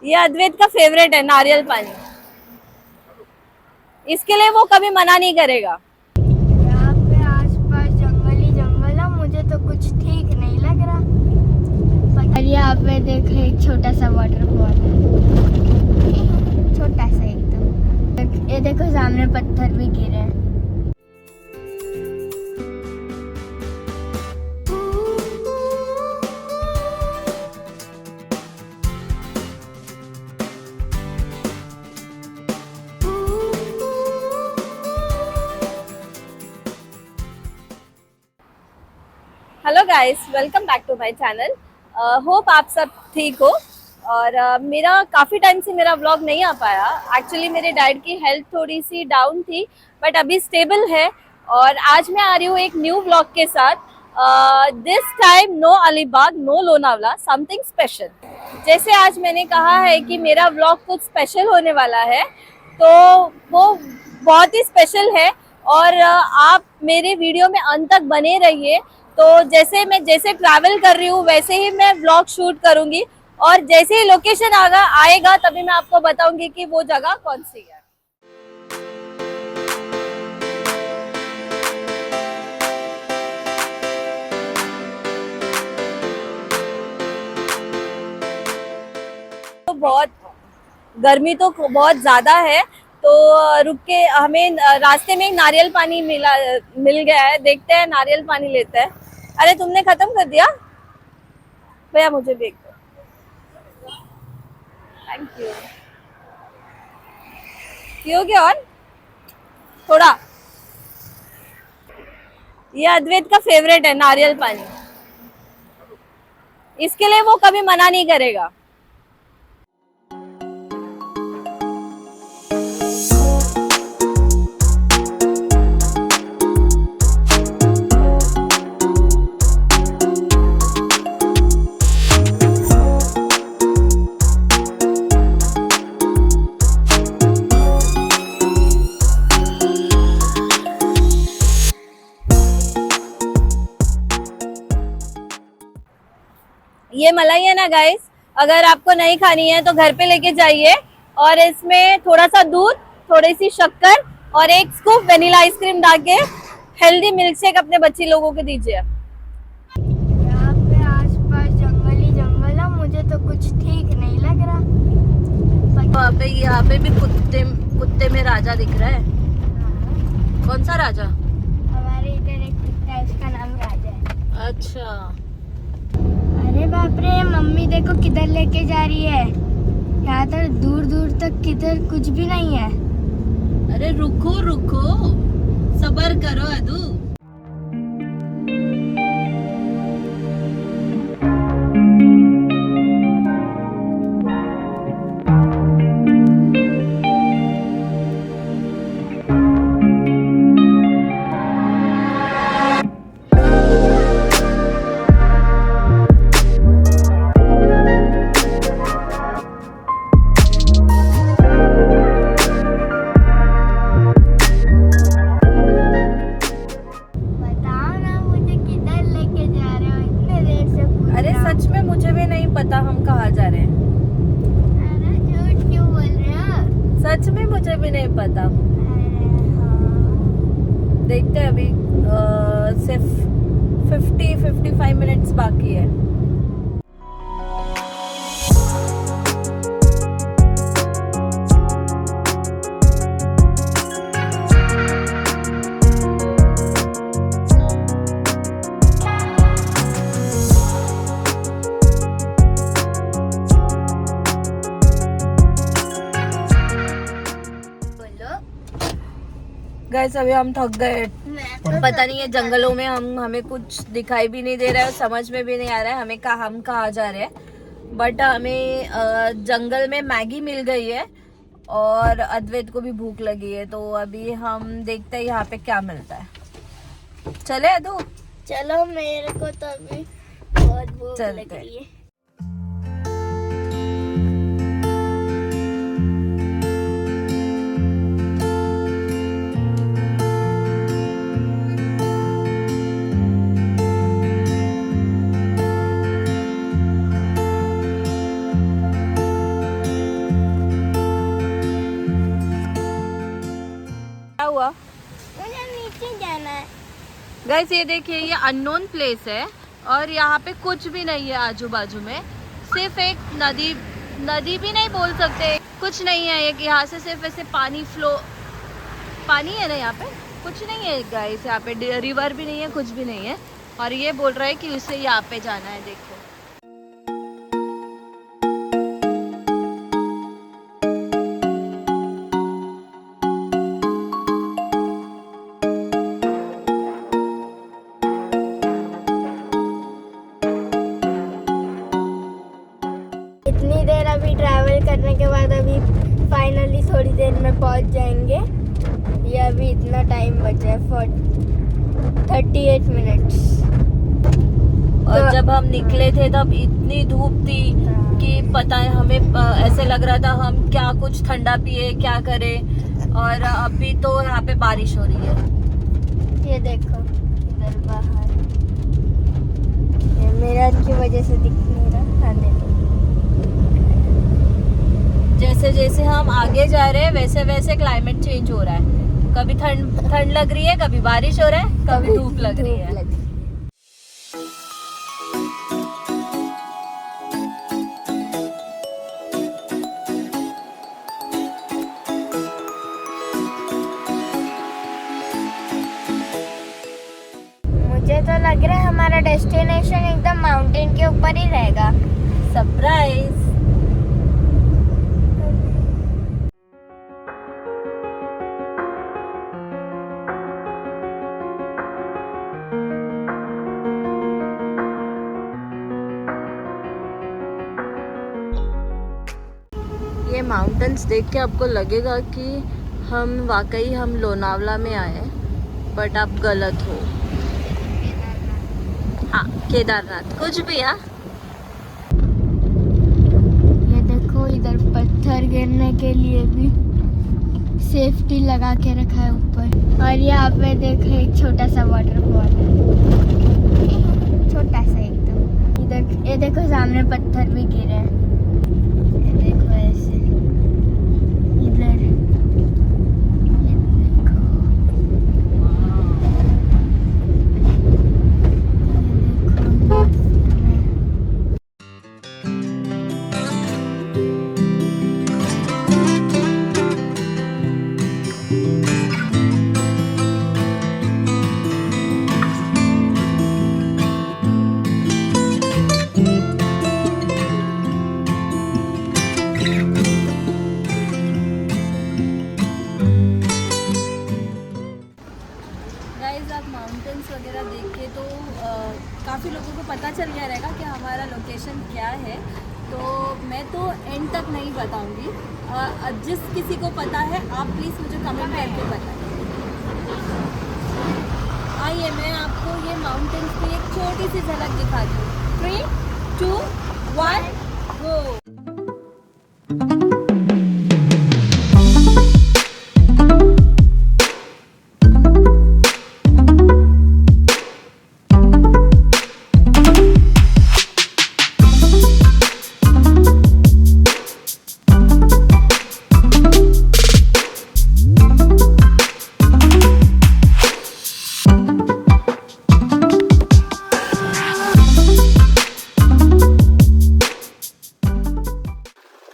ये अद्वैत का फेवरेट है नारियल पानी। इसके लिए वो कभी मना नहीं करेगा। यहाँ पे आसपास जंगल ही जंगल है, मुझे तो कुछ ठीक नहीं लग रहा। पर यहाँ पे देखो एक छोटा सा वाटरफॉल है। छोटा सा एकदम। ये देखो सामने पत्थर भी गिरे हैं। Hello guys, welcome back to my channel. Hope आप सब ठीक हो। और मेरा काफ़ी टाइम से मेरा व्लॉग नहीं आ पाया। एक्चुअली मेरे डैड की हेल्थ थोड़ी सी डाउन थी, बट अभी स्टेबल है। और आज मैं आ रही हूँ एक न्यू व्लॉग के साथ। This time no Alibaug, no Lonavala, something special. जैसे आज मैंने कहा है कि मेरा व्लॉग कुछ स्पेशल होने वाला है, तो वो बहुत ही स्पेशल है। और आप मेरे वीडियो में अंत तक बने रहिए। तो जैसे मैं ट्रैवल कर रही हूँ वैसे ही मैं व्लॉग शूट करूंगी, और जैसे ही लोकेशन आएगा तभी मैं आपको बताऊंगी कि वो जगह कौन सी है। तो बहुत गर्मी तो बहुत ज्यादा है, तो रुक के हमें रास्ते में एक नारियल पानी मिल गया है। देखते हैं, नारियल पानी लेते हैं। अरे तुमने खत्म कर दिया भैया, मुझे देख दो। Thank you. पियोगे और थोड़ा? ये अद्वैत का फेवरेट है नारियल पानी। इसके लिए वो कभी मना नहीं करेगा। ये मलाई है ना गाइस, अगर आपको नहीं खानी है तो घर पे लेके जाइए, और इसमें थोड़ा सा दूध, थोड़ी सी शक्कर और एक स्कूप वेनिला आइसक्रीम डाल के हेल्दी मिल्क शेक अपने बच्ची लोगों को दीजिए। यहाँ पे आसपास जंगल ही जंगल है, मुझे तो कुछ ठीक नहीं लग रहा। यहाँ पे भी कुत्ते में राजा दिख रहा है। कौन सा राजा? हमारे इधर एक कुत्ता है, उसका नाम राजा है। अच्छा। अरे बाप रे, मम्मी देखो किधर लेके जा रही है। यहाँ तो दूर दूर तक किधर कुछ भी नहीं है। अरे रुको रुको, सबर करो अदू। बताओ ना मुझे किधर लेके जा रहे हो, इतने देर से पूछ अरे रहा हूँ। सच में मुझे भी नहीं पता हम कहाँ जा रहे हैं। अरे झूठ क्यों बोल रहे हो? सच में मुझे भी नहीं पता। अरे हाँ। देखते हैं, अभी सिर्फ 55 मिनट्स बाकी है। बोलो। गाइस अभी हम थक गए। मैं पता नहीं है जंगलों में हमें कुछ दिखाई भी नहीं दे रहा है, समझ में भी नहीं आ रहा है हम कहाँ जा रहे हैं। बट हमें जंगल में मैगी मिल गई है, और अद्वैत को भी भूख लगी है, तो अभी हम देखते हैं यहाँ पे क्या मिलता है। चले अदू? चलो, मेरे को तो अभी बहुत भूख चलते लग रही है। गाइस ये देखिए, ये अननोन प्लेस है और यहाँ पे कुछ भी नहीं है आजू बाजू में, सिर्फ एक नदी, नदी भी नहीं बोल सकते, कुछ नहीं है। एक यहाँ से सिर्फ ऐसे पानी फ्लो, पानी है ना यहाँ पे, कुछ नहीं है गाइस, यहाँ पे रिवर भी नहीं है, कुछ भी नहीं है। और ये बोल रहा है कि उसे यहाँ पे जाना है, देखो। इतनी देर अभी ट्रैवल करने के बाद अभी फाइनली थोड़ी देर में पहुंच जाएंगे। ये अभी इतना टाइम बचा है, 38 मिनट्स। और तो जब हम निकले थे तब इतनी धूप थी कि पता है, हमें ऐसे लग रहा था हम क्या कुछ ठंडा पिए, क्या करें। और अभी तो यहाँ पे बारिश हो रही है। ये देखो इधर बाहर, ये मिरर की वजह से दिख नहीं रहा। हाँ देखो, जैसे जैसे हम आगे जा रहे हैं वैसे वैसे क्लाइमेट चेंज हो रहा है। कभी ठंड लग रही है, कभी बारिश हो रहा है, कभी धूप लग रही है। मुझे तो लग रहा है हमारा डेस्टिनेशन एकदम माउंटेन के ऊपर ही रहेगा। सरप्राइज। ये माउंटेन्स देख के आपको लगेगा कि हम वाकई हम लोनावला में आए हैं, बट आप गलत हो। हाँ, केदारनाथ, कुछ भी। हाँ, ये देखो इधर पत्थर गिरने के लिए भी सेफ्टी लगा के रखा है ऊपर। और यहाँ पे देखो एक छोटा सा वाटरफॉल है, छोटा सा एकदम। इधर ये देखो सामने पत्थर भी गिरे हैं, ये देखो ऐसे। इधर ये देखो, गाइस आप माउंटेन्स वगैरह देख के तो काफ़ी लोगों को पता चल गया रहेगा कि हमारा लोकेशन क्या है। तो मैं तो एंड तक नहीं बताऊंगी। जिस किसी को पता है आप प्लीज़ मुझे कमेंट करके बताएं। आइए मैं आपको ये माउंटेन्स की एक छोटी सी झलक दिखाती हूँ। 3, 2, 1 गो।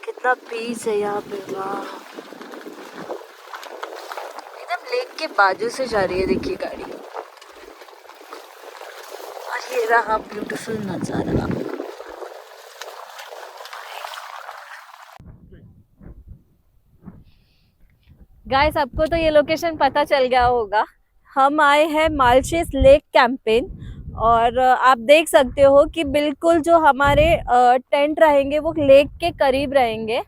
कितना पीस है यहाँ पे, वाह। एकदम लेक के बाजू से जा रही है, देखिए गाड़ी। और ये रहा ब्यूटीफुल नजारा। गाइस आपको तो ये लोकेशन पता चल गया होगा। हम आए हैं मालशेज लेक कैंपेन और आप देख सकते हो कि बिल्कुल जो हमारे टेंट रहेंगे वो लेक के करीब रहेंगे।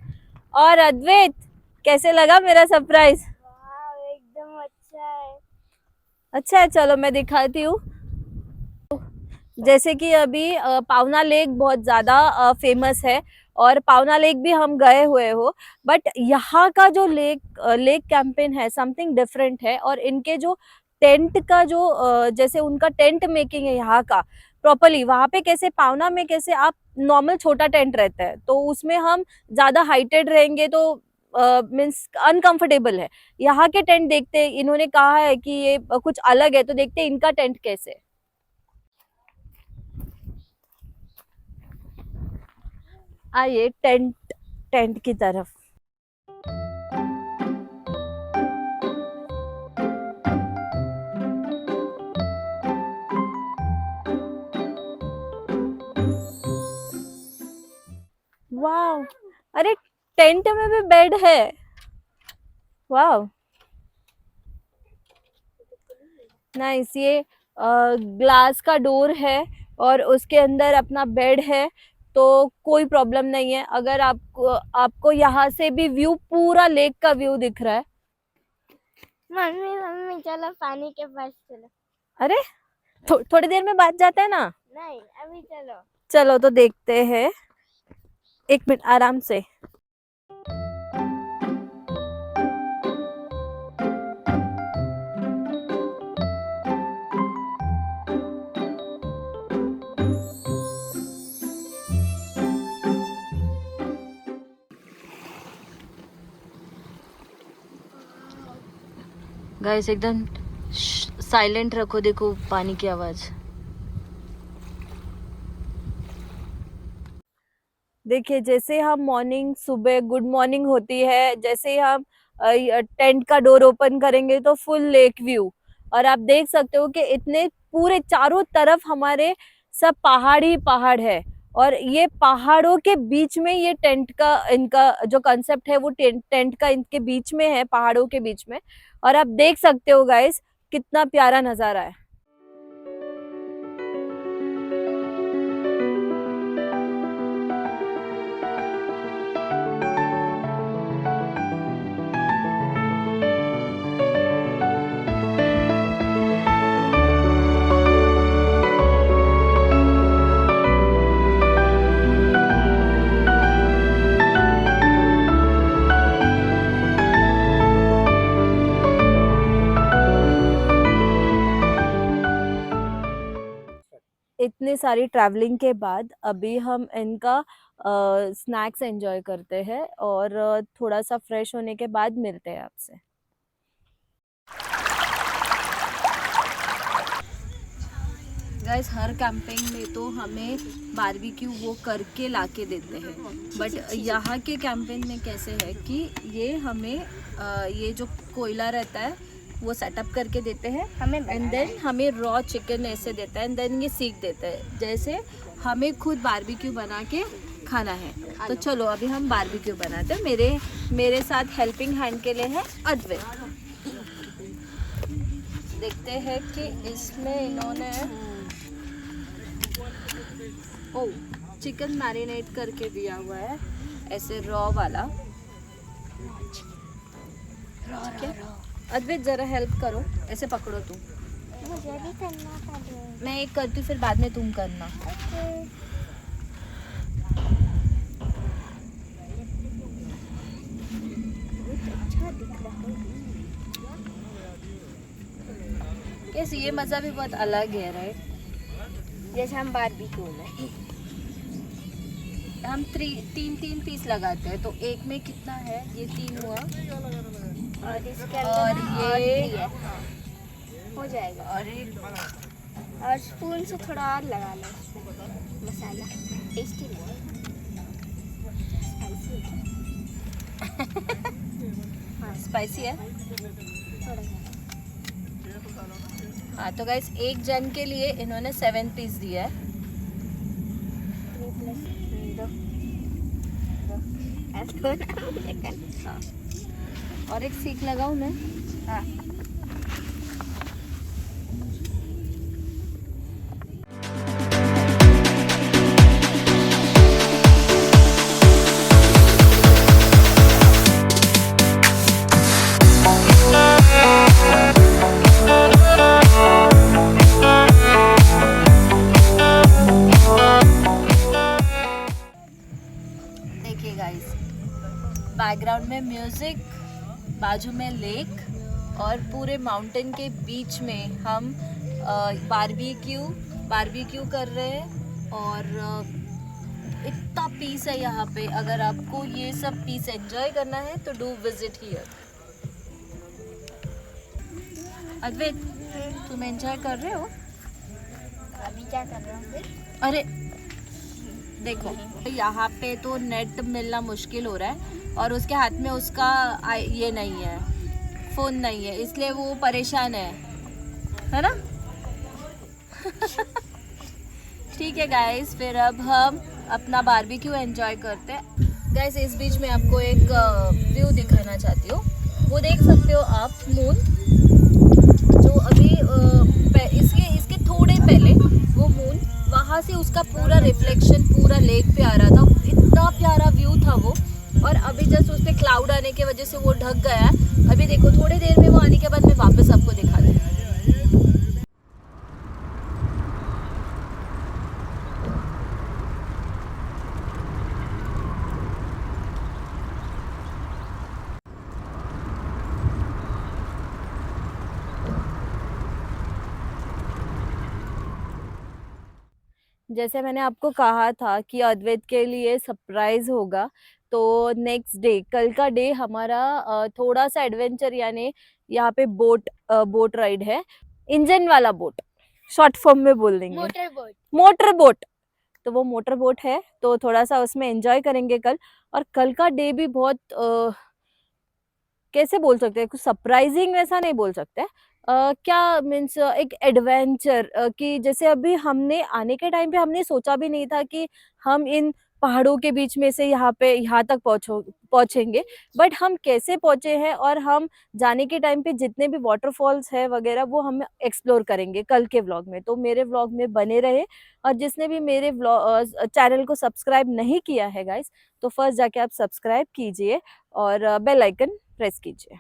और अद्वैत, कैसे लगा मेरा सरप्राइज? वाह एकदम अच्छा है। अच्छा है, चलो मैं दिखाती हूँ। जैसे कि अभी पावना लेक बहुत ज़्यादा फेमस है और पावना लेक भी हम गए हुए हो, बट यहाँ का जो लेक कैंपेन है समथिंग डिफरेंट है। और इनके जो टेंट का जो जैसे उनका टेंट मेकिंग है यहाँ का प्रॉपरली, वहाँ पे कैसे पावना में कैसे आप नॉर्मल छोटा टेंट रहता है तो उसमें हम ज़्यादा हाइटेड रहेंगे तो मीन्स अनकंफर्टेबल है। यहाँ के टेंट देखते हैं, इन्होंने कहा है कि ये कुछ अलग है, तो देखते हैं इनका टेंट कैसे है। आइए टेंट की तरफ। वाह, अरे टेंट में भी बेड है। वाह नाइस। ये ग्लास का डोर है और उसके अंदर अपना बेड है, तो कोई प्रॉब्लम नहीं है। अगर आपको यहाँ से भी व्यू, पूरा लेक का व्यू दिख रहा है। मम्मी मम्मी चलो पानी के पास चलो। अरे थोड़ी देर में बात जाता है ना। नहीं अभी चलो। चलो तो देखते हैं, 1 मिनट आराम से। गाइस एकदम साइलेंट रखो, देखो पानी की आवाज। देखिए जैसे हम मॉर्निंग, सुबह गुड मॉर्निंग होती है, जैसे हम टेंट का डोर ओपन करेंगे तो फुल लेक व्यू। और आप देख सकते हो कि इतने पूरे चारों तरफ हमारे सब पहाड़ ही पहाड़ है, और ये पहाड़ों के बीच में ये टेंट का, इनका जो कंसेप्ट है वो टेंट का इनके बीच में है, पहाड़ों के बीच में। और आप देख सकते हो गाइस कितना प्यारा नजारा है। इतने सारी ट्रैवलिंग के बाद अभी हम इनका स्नैक्स एंजॉय करते हैं, और थोड़ा सा फ्रेश होने के बाद मिलते हैं आपसे। गाइस हर कैंपिंग में तो हमें बारबेक्यू वो करके लाके देते हैं, बट यहाँ के कैंपिंग में कैसे है कि ये हमें ये जो कोयला रहता है वो सेटअप करके देते हैं हमें, एंड देन हमें रॉ चिकन ऐसे देता है, एंड देन ये सीख देता है जैसे हमें खुद बारबेक्यू बना के खाना है। तो चलो अभी हम बारबेक्यू बनाते हैं। मेरे साथ हेल्पिंग हैंड के लिए है अद्वैत। देखते हैं कि इसमें इन्होंने चिकन मैरिनेट करके दिया हुआ है, ऐसे रॉ वाला। ठीक है अद्वैत जरा हेल्प करो, ऐसे पकड़ो तुम। मुझे भी करना पड़ेगा। मैं एक करती हूँ फिर बाद में तुम करना। अच्छा दिख रहा है। कैसे ये मज़ा भी बहुत अलग है, राइट? जैसे हम बारबेक्यू में हम तीन पीस लगाते हैं, तो एक में कितना है, ये 3 हुआ, और इसके और अंदर ये हो जाएगा। और स्पून से थोड़ा और लगा लो इसमें मसाला, टेस्टी स्पाइसी है थोड़ा सा। हाँ तो गाइस एक जन के लिए इन्होंने 7 पीस दिया है। 3+2 हाँ और एक सीख लगाऊं मैं? हाँ बैकग्राउंड में म्यूजिक, बाजू में लेक, और पूरे माउंटेन के बीच में हम बारबेक्यू कर रहे हैं। और इतना पीस है यहाँ पे। अगर आपको ये सब पीस एंजॉय करना है तो डू विजिट हियर। अद्वैत, तुम एंजॉय कर रहे हो? अभी क्या कर रहा हूँ फिर? अरे देखो, यहाँ पे तो नेट मिलना मुश्किल हो रहा है और उसके हाथ में उसका ये नहीं है, फोन नहीं है, इसलिए वो परेशान है ना? ठीक है गाइस, फिर अब हम अपना बारबेक्यू एंजॉय करते हैं। गाइस, इस बीच में आपको एक व्यू दिखाना चाहती हूँ। वो देख सकते हो आप, मून जो अभी इसके थोड़े पहले वो मून वहाँ से उसका पूरा रिफ्लेक्शन पूरा लेक पे आ रहा था। इतना प्यारा व्यू था वो। और अभी जस्ट उस पे क्लाउड आने की वजह से वो ढक गया है। अभी देखो, थोड़ी देर में वो आने के बाद मैं वापस आपको दिखाती हूँ। जैसे मैंने आपको कहा था कि अद्वैत के लिए सरप्राइज होगा, तो नेक्स्ट डे, कल का डे हमारा थोड़ा सा एडवेंचर, यानी यहाँ पे बोट राइड है। इंजन वाला बोट, शॉर्ट फॉर्म में बोल देंगे मोटर बोट। Motor boat. तो वो मोटर बोट है, तो थोड़ा सा उसमें एंजॉय करेंगे कल। और कल का डे भी बहुत कैसे बोल सकते हैं, कुछ सरप्राइजिंग वैसा नहीं बोल सकते। क्या मीन्स एक एडवेंचर कि जैसे अभी हमने आने के टाइम पे हमने सोचा भी नहीं था कि हम इन पहाड़ों के बीच में से यहाँ तक पहुंचेंगे। बट हम कैसे पहुंचे हैं, और हम जाने के टाइम पे जितने भी वाटरफॉल्स है वगैरह वो हम एक्सप्लोर करेंगे कल के व्लॉग में। तो मेरे व्लॉग में बने रहे। और जिसने भी मेरे चैनल को सब्सक्राइब नहीं किया है गाइस, तो फर्स्ट जाके आप सब्सक्राइब कीजिए और बेल आइकन प्रेस कीजिए।